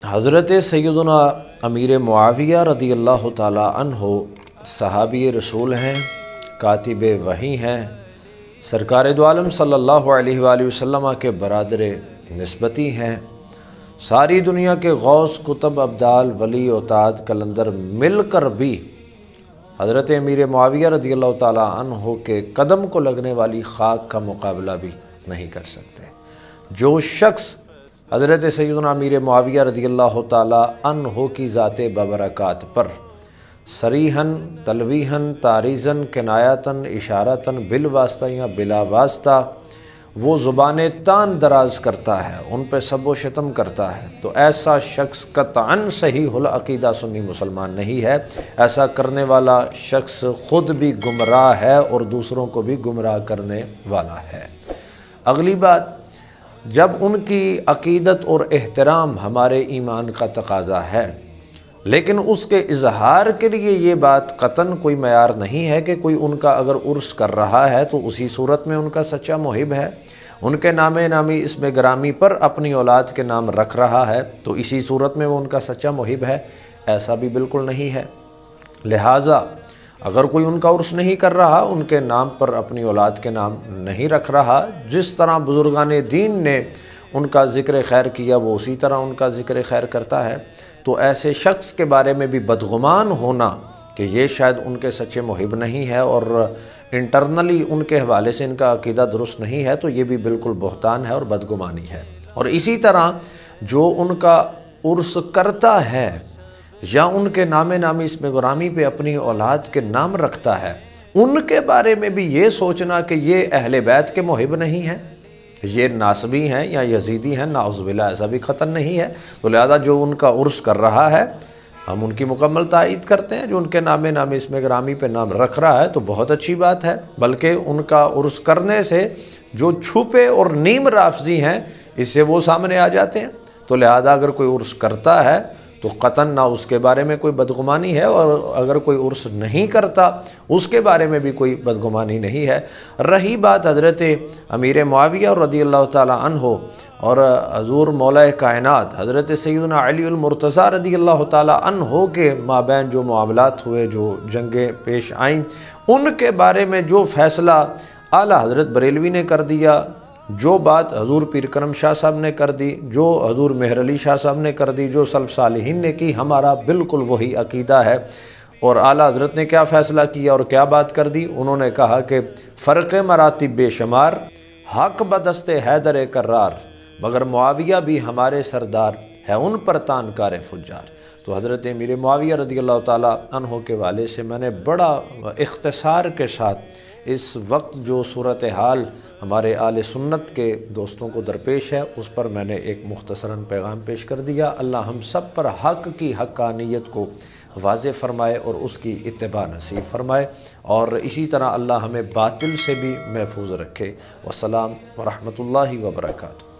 हज़रत सैयदना अमीर मुआविया रदी अल्लाह ताला अन्हो सहाबी रसूल हैं, कातिब वही हैं, सरकार दो आलम सल्लल्लाहु अलैहि वसल्लम के बरादर निस्बती हैं। सारी दुनिया के गौस कुतब अब्दाल वली औताद कलंदर मिलकर भी हज़रत अमीर मुआविया रदी अल्लाह ताला अन्हो के कदम को लगने वाली खाक का मुकाबला भी नहीं कर सकते। जो शख्स हज़रत सैयदना अमीर मुआविया रदी अल्लाह ताला अन्हो की ज़ाते बबरकात पर सरीहन तलवीहन तारीज़न किनायतन इशारतन बिल वास्ता या बिला वास्ता वो ज़ुबान तान दराज करता है, उन पर सब व शतम करता है, तो ऐसा शख्स कतअन सहीहुल अक़ीदा सुन्नी मुसलमान नहीं है। ऐसा करने वाला शख्स ख़ुद भी गुमराह है और दूसरों को भी गुमराह करने वाला है। अगली बात, जब उनकी अक़ीदत और एहतराम हमारे ईमान का तकाज़ा है, लेकिन उसके इजहार के लिए ये बात कतन कोई मयार नहीं है कि कोई उनका अगर उर्स कर रहा है तो उसी सूरत में उनका सच्चा मुहिब है। उनके नामे नामी इसमें ग्रामी पर अपनी औलाद के नाम रख रहा है तो इसी सूरत में वो उनका सच्चा मुहिब है, ऐसा भी बिल्कुल नहीं है। लिहाजा अगर कोई उनका उर्स नहीं कर रहा, उनके नाम पर अपनी औलाद के नाम नहीं रख रहा, जिस तरह बुजुर्गान दीन ने उनका ज़िक्र खैर किया वो उसी तरह उनका ज़िक्र खैर करता है, तो ऐसे शख्स के बारे में भी बदगुमान होना कि ये शायद उनके सच्चे मुहिब नहीं है और इंटरनली उनके हवाले से इनका अक़ीदा दुरुस्त नहीं है, तो ये भी बिल्कुल बहतान है और बदगुमानी है। और इसी तरह जो उनका उर्स करता है या उनके नामे नामी इसमें गुरामी पे अपनी औलाद के नाम रखता है, उनके बारे में भी ये सोचना कि ये अहले बैत के मुहिब नहीं है, ये नासबी हैं या यजीदी हैं, नाउज़ुबिल्लाह, ऐसा भी ख़तन नहीं है। तो लिहाजा जो उनका उर्स कर रहा है हम उनकी मुकम्मल तायीद करते हैं। जो उनके नामे नामे इसमें ग्रामी पे नाम रख रहा है तो बहुत अच्छी बात है, बल्कि उनका उर्स करने से जो छुपे और नीम राफजी हैं इससे वो सामने आ जाते हैं। तो लिहाजा अगर कोई उर्स करता है तो कतन ना उसके बारे में कोई बदगुमानी है, और अगर कोई उर्स नहीं करता उसके बारे में भी कोई बदगुमानी नहीं है। रही बात हज़रत अमीर मुआविया रदी अल्लाह ताला अन्हो और हज़ूर मौला कायनात हज़रत सैयदना अली मुर्तज़ा रदी अल्लाह ताला अन्हो के माबैन जो मामलात हुए, जो जंगें पेश आईं, उनके बारे में जो फ़ैसला आला हज़रत बरेलवी ने कर दिया, जो बात हजूर पीर करम शाह साहब ने कर दी, जो हजूर मेहर अली शाह साहब ने कर दी, जो सल्फ़ सालिहीन ने की, हमारा बिल्कुल वही अक़ीदा है। और आला हज़रत ने क्या फ़ैसला किया और क्या बात कर दी? उन्होंने कहा कि फ़र्क़ मरातिब बेशुमार, हक़ बदस्ते हैदर कर्रार, मगर मुआविया भी हमारे सरदार है, उन पर तानकार फुज्जार। तो हज़रत अमीर मुआविया रदी अल्लाह ताला अन्हो के वाले से मैंने बड़ा इख्तिसार के साथ इस वक्त जो सूरत हाल हमारे आले सुन्नत के दोस्तों को दरपेश है उस पर मैंने एक मुख्तसरन पैगाम पेश कर दिया। अल्लाह हम सब पर हक़ की हक़ानियत को वाज़े फ़रमाए और उसकी इत्तिबा नसीब फ़रमाए, और इसी तरह अल्लाह हमें बातिल से भी महफूज रखे। वस्सलाम व रहमतुल्लाहि व बरकातुहू।